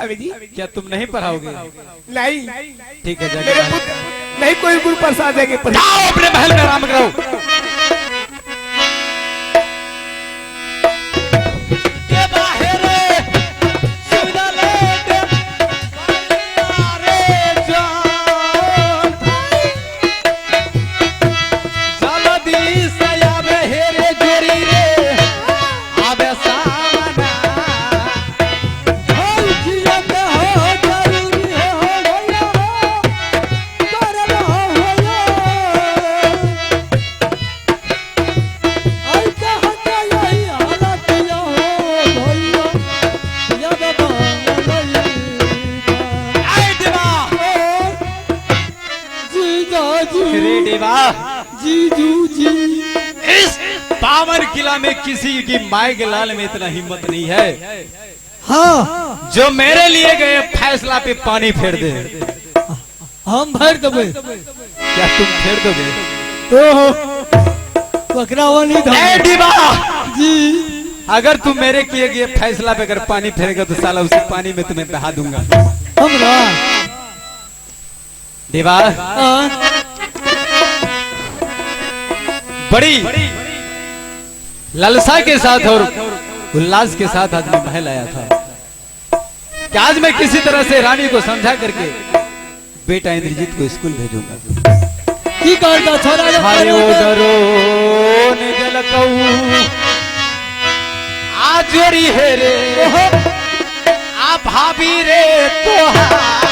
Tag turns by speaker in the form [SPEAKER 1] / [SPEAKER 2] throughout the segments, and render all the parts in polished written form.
[SPEAKER 1] जी
[SPEAKER 2] क्या तुम नहीं पढ़ाओगे?
[SPEAKER 1] नहीं
[SPEAKER 2] ठीक है,
[SPEAKER 1] मेरे
[SPEAKER 2] जाके
[SPEAKER 1] पुत्र नहीं कोई गुरु प्रसाद देंगे।
[SPEAKER 2] जाओ अपने महल में आराम करो।
[SPEAKER 1] जीजू जी
[SPEAKER 2] इस पावन किला में किसी की माई के लाल में इतना हिम्मत नहीं है,
[SPEAKER 1] हाँ
[SPEAKER 2] जो मेरे लिए गए फैसला पे पानी फेर दे।
[SPEAKER 1] हम भर देवे।
[SPEAKER 2] क्या तुम फेर दोगे?
[SPEAKER 1] पकड़ावा नहीं था जी।
[SPEAKER 2] अगर तुम मेरे किए गए फैसला पे अगर पानी फेरेगा तो साला उसी पानी में तुम्हें बहा दूंगा।
[SPEAKER 1] हमरा
[SPEAKER 2] देवा बड़ी लालसा के साथ और उल्लास के साथ आज मैं महल आया था कि आज मैं किसी तरह से रानी को समझा करके बेटा इंद्रजीत को स्कूल भेजूंगा।
[SPEAKER 1] की करता छोरा
[SPEAKER 2] आजोरी है रे आ भाभी रे तोहार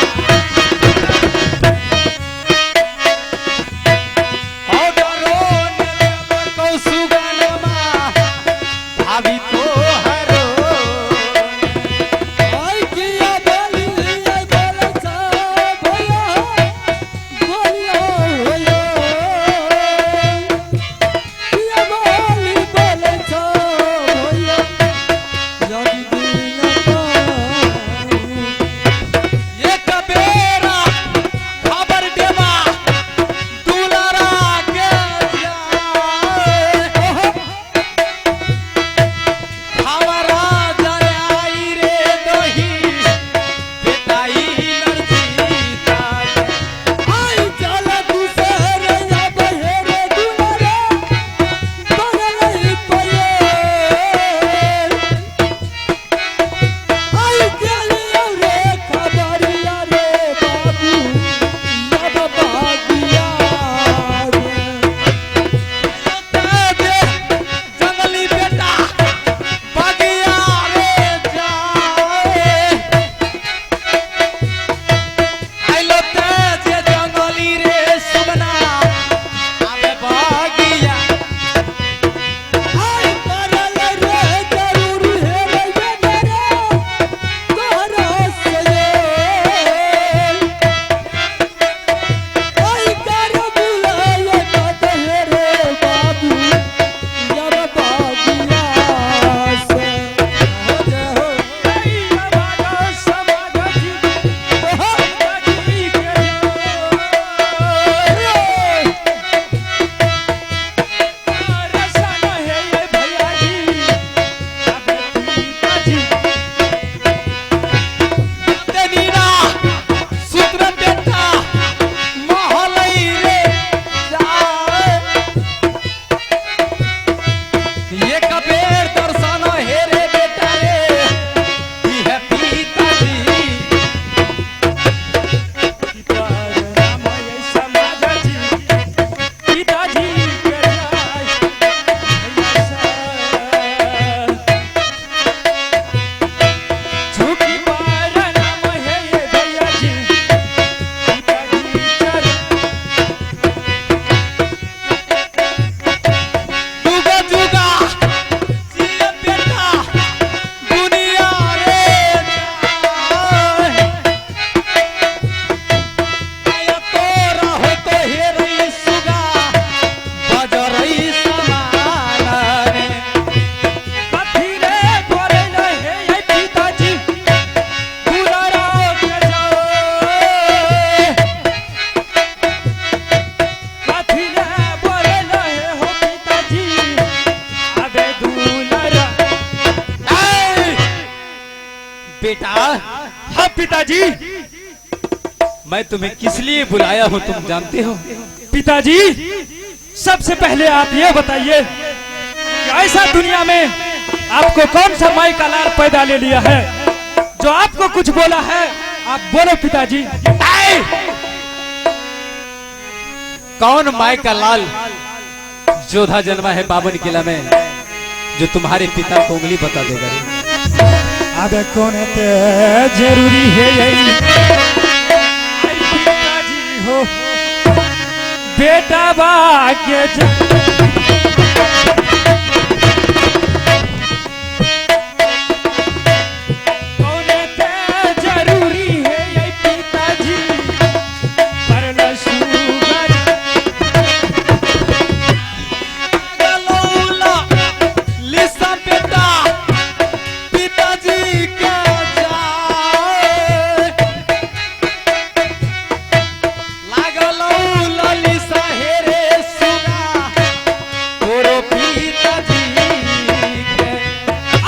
[SPEAKER 2] बेटा,
[SPEAKER 3] हाँ पिताजी।
[SPEAKER 2] मैं तुम्हें किस लिए बुलाया हूँ तुम जानते हो?
[SPEAKER 3] पिताजी, सबसे पहले आप ये बताइए कि ऐसा दुनिया में आपको कौन सा माई का लाल पैदा ले लिया है जो आपको कुछ बोला है? आप बोलो पिताजी।
[SPEAKER 2] कौन माई का लाल जोधा जन्मा है बावन किला में जो तुम्हारे पिता को उंगली बता देगा रे?
[SPEAKER 3] अब कौन है जरूरी है यही पिताजी हो बेटा भाग्य कौन है जरूरी है यही पिताजी पर न शुगर
[SPEAKER 2] लिसा बेटा पिताजी का जाए लागलो ललिसा हेरे सुगा तोरो पिताजी के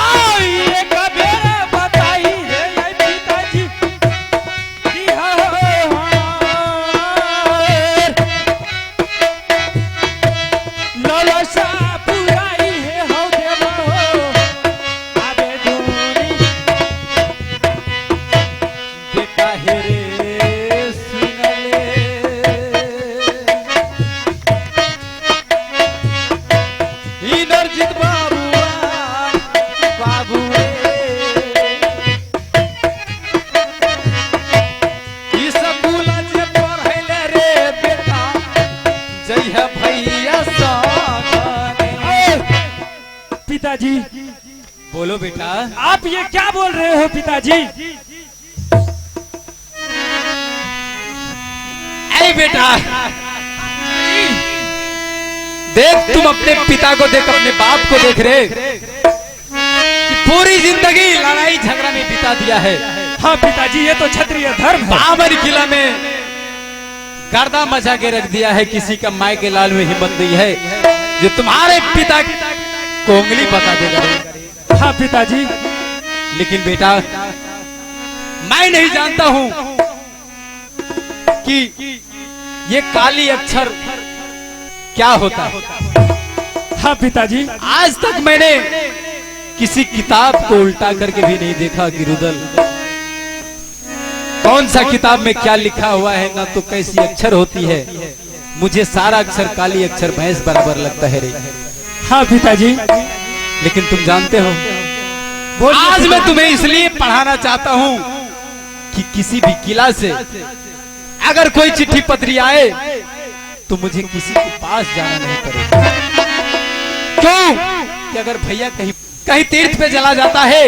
[SPEAKER 3] आई एक बेर बताई है ये पिताजी कि ललसा पुराई है हो देवो आबे धोनी
[SPEAKER 2] बेटा हेरे सुनले इनरजीत बाबू रे ई स्कूल जे पढ़ैले रे बेटा जय है भैया सागने।
[SPEAKER 3] पिताजी,
[SPEAKER 2] बोलो बेटा।
[SPEAKER 3] आप ये क्या बोल रहे हो पिताजी?
[SPEAKER 2] अरे बेटा देख, तुम अपने पिता को देख, अपने बाप को देख रहे कि पूरी जिंदगी लड़ाई झगड़ा में बिता दिया है।
[SPEAKER 3] हाँ पिताजी, ये तो क्षत्रिय धर्म है।
[SPEAKER 2] बावन किला में गर्दा मचा के रख दिया है। किसी का माई के लाल में हिम्मत नहीं है जो तुम्हारे पिता को उंगली बता देगा।
[SPEAKER 3] हाँ पिताजी।
[SPEAKER 2] लेकिन बेटा मैं नहीं जानता हूं कि ये काली अक्षर क्या होता है।
[SPEAKER 3] हाँ पिताजी।
[SPEAKER 2] आज तक मैंने किसी किताब को उल्टा करके भी नहीं देखा कि रुदल कौन सा किताब में क्या लिखा हुआ है, ना तो कैसी अक्षर होती है। मुझे सारा अक्षर काली अक्षर भैंस बराबर लगता है रे।
[SPEAKER 3] हाँ पिताजी।
[SPEAKER 2] लेकिन तुम जानते हो आज मैं तुम्हें इसलिए पढ़ाना चाहता हूँ कि किसी भी किला से अगर कोई चिट्ठी पत्री आए तो मुझे किसी के पास जाना नहीं पड़ेगा। क्यों कि अगर भैया कहीं कहीं तीर्थ पे चला जाता है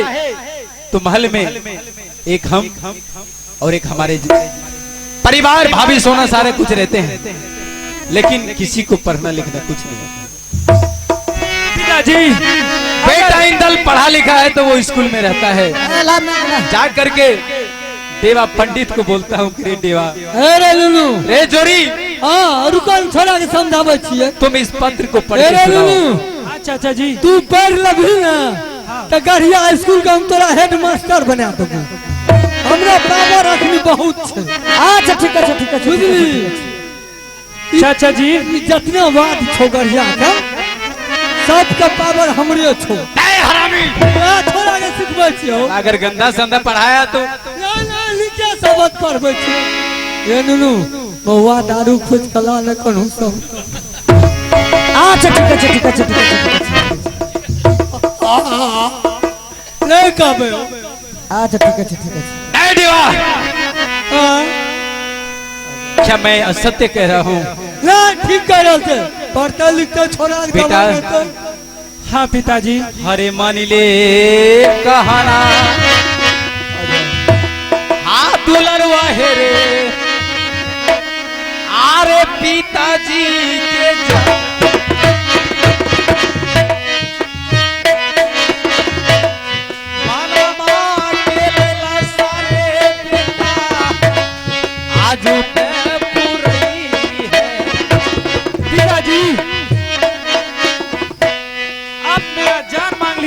[SPEAKER 2] तो महल में एक हम और एक हमारे परिवार भाभी सोना सारे कुछ रहते हैं, लेकिन किसी को पढ़ना लिखना कुछ नहीं।
[SPEAKER 3] पिताजी,
[SPEAKER 2] बेटा इंदल पढ़ा लिखा है तो वो स्कूल में रहता है। जा करके देवा पंडित को बोलता हूँ कि रे देवा,
[SPEAKER 1] अरे लुलू,
[SPEAKER 2] रे जोरी,
[SPEAKER 1] हाँ रुकन छोड़ा के समझावे छिए।
[SPEAKER 2] तुम इस पत्र को पढ़ के
[SPEAKER 1] अरे
[SPEAKER 2] सुनाओ।
[SPEAKER 1] लुलू,
[SPEAKER 3] अच्छा अच्छा जी।
[SPEAKER 1] तू पढ़ लभी ना तो गढ़िया स्कूल का हम तोरा हेड मास्टर बना दूंगा। हमरा पावर रखनी बहुत छे।
[SPEAKER 3] अच्छा ठीक है ठीक है
[SPEAKER 1] बुझली?
[SPEAKER 3] चाचा जी,
[SPEAKER 1] ई जितना बात छो गढ़िया का सबका पावर हमरे छो।
[SPEAKER 2] हरामी,
[SPEAKER 1] छोड़ा के सिखबै छियो।
[SPEAKER 2] अगर गंदा संदा पढ़ाया तो
[SPEAKER 1] ना ना लिखे सबक पढ़बै छियो। ये नुनु बउआ दारू खोज कला न कनु सब।
[SPEAKER 3] अच्छा ठीक है ठीक है ठीक है।
[SPEAKER 1] नहीं कहबे।
[SPEAKER 3] अच्छा ठीक है ठीक है।
[SPEAKER 2] ए देवा,
[SPEAKER 1] हाँ
[SPEAKER 2] क्या मैं असत्य कह रहा हूँ?
[SPEAKER 1] ना ठीक कह रहे थे। पढ़ते लिखते छोड़ा के
[SPEAKER 2] बेटा।
[SPEAKER 1] दबा देते।
[SPEAKER 3] हाँ पिताजी।
[SPEAKER 2] हरे मान ले कहाना हाँ दुलरवा है रे आरे पिताजी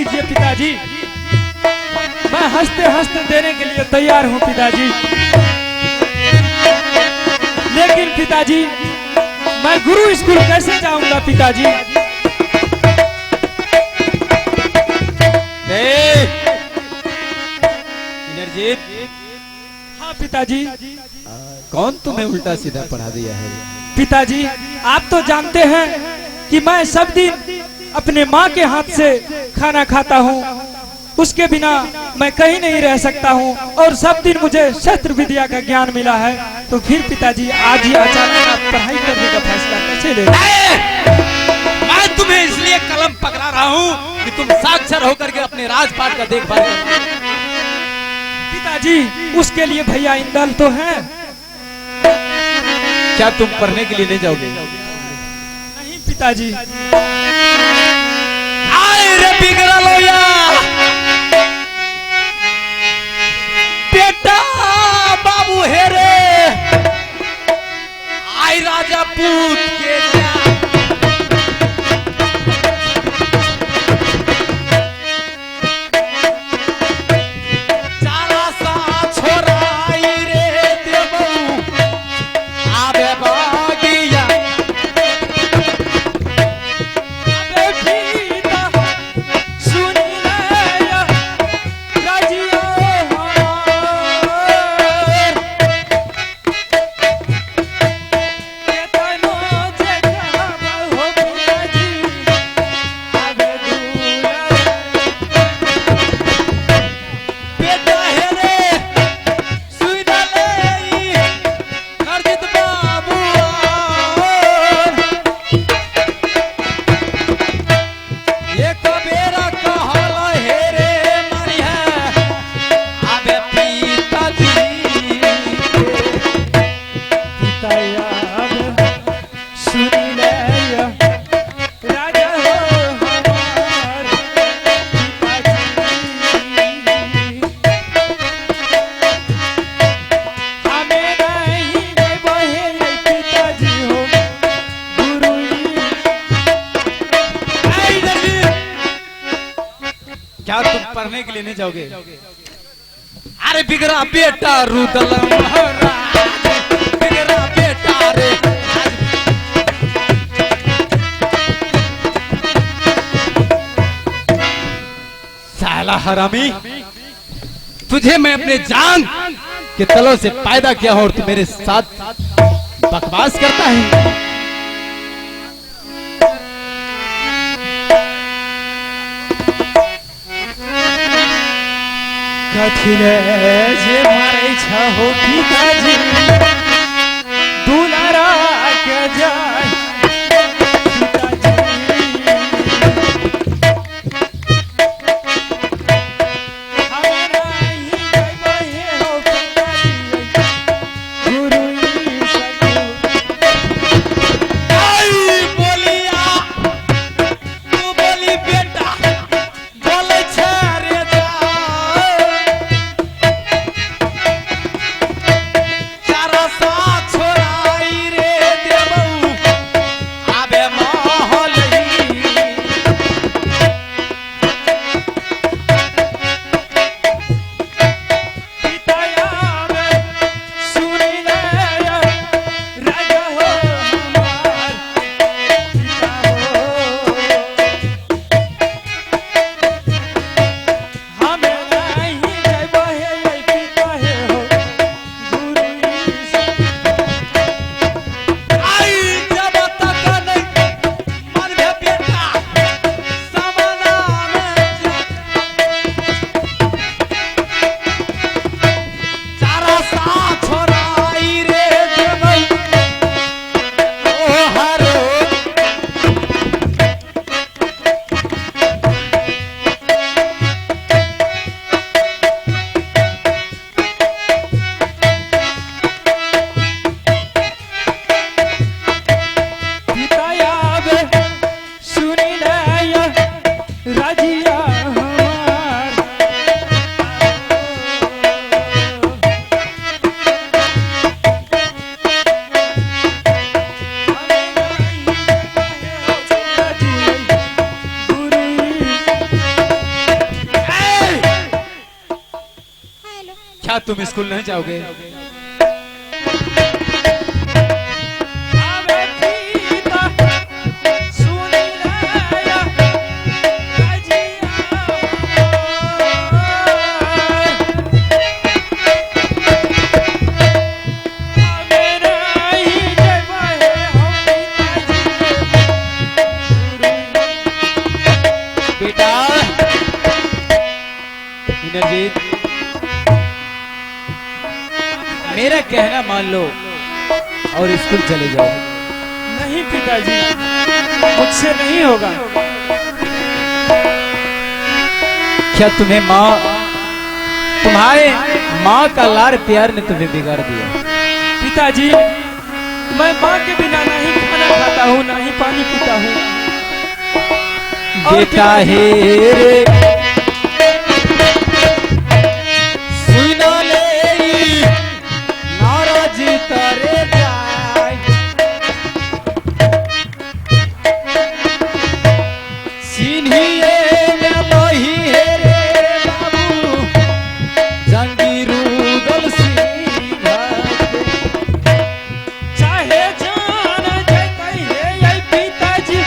[SPEAKER 2] के
[SPEAKER 3] पिताजी, मैं हंसते हंसते देने के लिए तैयार हूँ पिताजी। लेकिन पिताजी मैं गुरु स्कूल कैसे जाऊंगा पिताजी?
[SPEAKER 2] इंद्रजीत,
[SPEAKER 3] हाँ पिताजी।
[SPEAKER 2] कौन तुम्हें उल्टा सीधा पढ़ा दिया है?
[SPEAKER 3] पिताजी आप तो जानते हैं कि मैं सब दिन अपने माँ के हाथ से खाना खाता हूँ, उसके बिना मैं कहीं नहीं रह सकता हूँ, और सब दिन मुझे शस्त्र विद्या का ज्ञान मिला है। तो फिर पिताजी आज ही अचानक आप पढ़ाई करने का फैसला कैसे ले रहे?
[SPEAKER 2] मैं तुम्हें इसलिए कलम पकड़ा रहा हूँ कि तुम साक्षर होकर के अपने राजपाट का देखभाल करो।
[SPEAKER 3] पिताजी उसके लिए भैया इंदल तो हैं।
[SPEAKER 2] क्या तुम पढ़ने के लिए नहीं जाओगे?
[SPEAKER 3] नहीं पिताजी।
[SPEAKER 2] आए रे बिगड़ा लोया, बेटा बाबू है रे, आई राजा पूत के चारा सा छोरा आई रे देवऊ आबे बागिया। क्या तुम पढ़ने के लिए नहीं जाओगे? अरे बिगड़ा बेटा रुदल बिगड़ा बेटा रे, साला हरामी, तुझे मैं अपने जान के तलों से पैदा किया हूं और तू मेरे साथ बकवास करता है।
[SPEAKER 3] कथिले जे मारे छहो पिताजी दुलारा के जाय
[SPEAKER 2] छोरा आई रे क्या तुम स्कूल नहीं जाओगे? बेटा इंद्रजीत, मेरा कहना मान लो और स्कूल चले जाओ।
[SPEAKER 3] नहीं पिताजी, मुझसे नहीं होगा।
[SPEAKER 2] क्या तुम्हें तुम्हारे माँ का लाड़ प्यार ने तुम्हें बिगाड़ दिया?
[SPEAKER 3] पिताजी, मैं माँ के बिना नहीं खाना खाता हूँ, ना ही पानी पीता हूँ।
[SPEAKER 2] बेटा हे रे सुना ले नाराजी तारे जाए, सीनिए में लही हे रे बाबू जंगीरू दल सीधा
[SPEAKER 3] चाहे जान जाए कहे ये पिताजी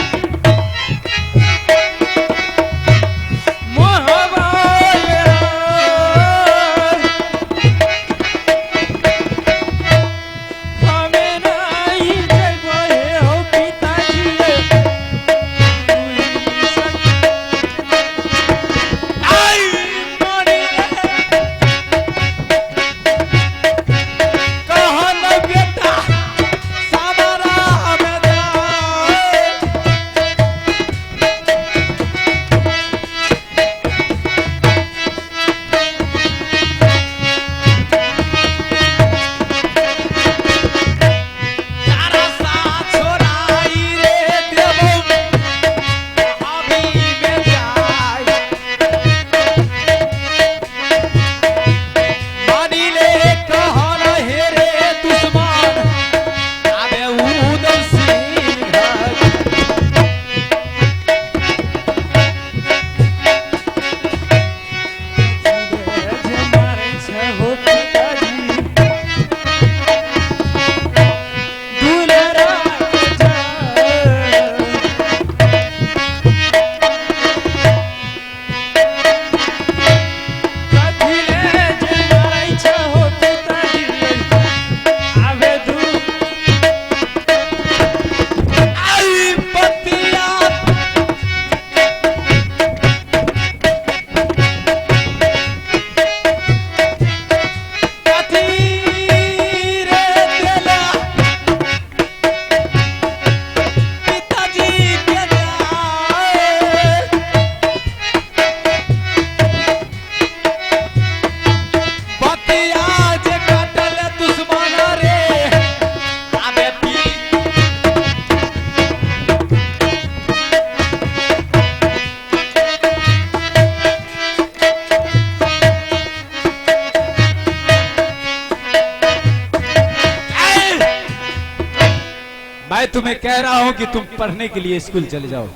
[SPEAKER 2] मैं तुम्हें कह रहा हूं कि तुम पढ़ने के लिए स्कूल चले जाओ,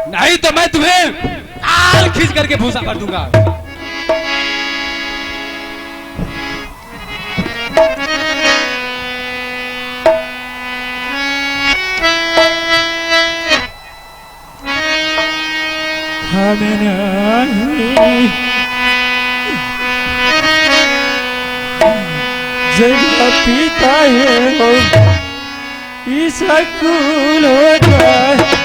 [SPEAKER 2] नहीं तो मैं तुम्हें आल खींच करके भूसा कर दूंगा।
[SPEAKER 3] जब पीता है स्कूल हो जाए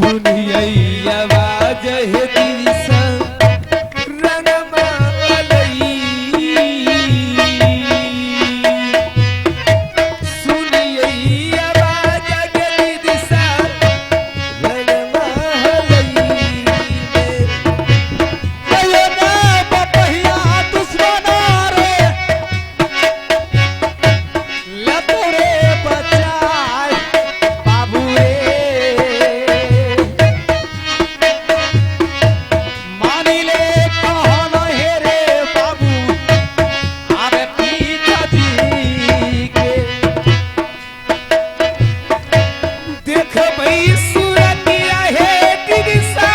[SPEAKER 2] सुनिए आवाज है दिलसा रंगमा अलई सुनिए आवाज है दिलसा रंगमा अलई कयो ना बपहिया दुश्मना रे लतरे बचाए बाबू रे मानी ले कहन हे रे बाबू आवे पीछा जी के देख भई सूरतिया हे दिलसा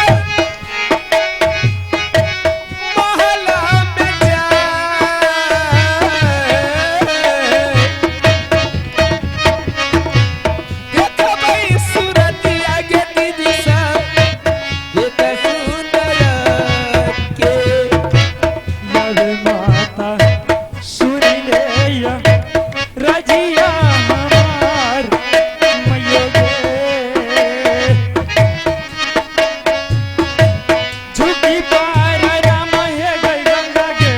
[SPEAKER 2] महला में जाए देख भई सूरतिया के दिलसा देख सुंदर के
[SPEAKER 3] लव माता सुन ले या रजिया हमार मैया गे झुकी पार राम हे गई गंगा गे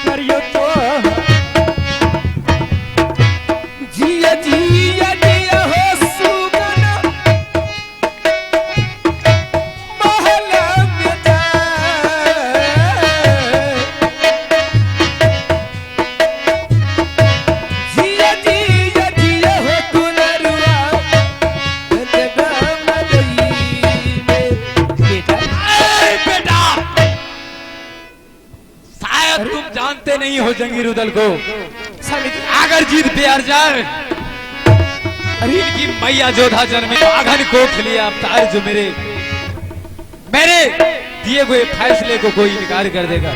[SPEAKER 3] करियो तो
[SPEAKER 2] जिया जिया जिया हो सुगन महला में जाए जिया जिया जिया हो दुलरुआ बेटा मदई में बेटा बेटा शायद तुम जानते नहीं हो जंगीर उदल को अगर जीत पे हार जाए इनकी मैया जोधा जन्मे बाघन कोख लिया अवतार जो मेरे दिए हुए फैसले को कोई इनकार कर देगा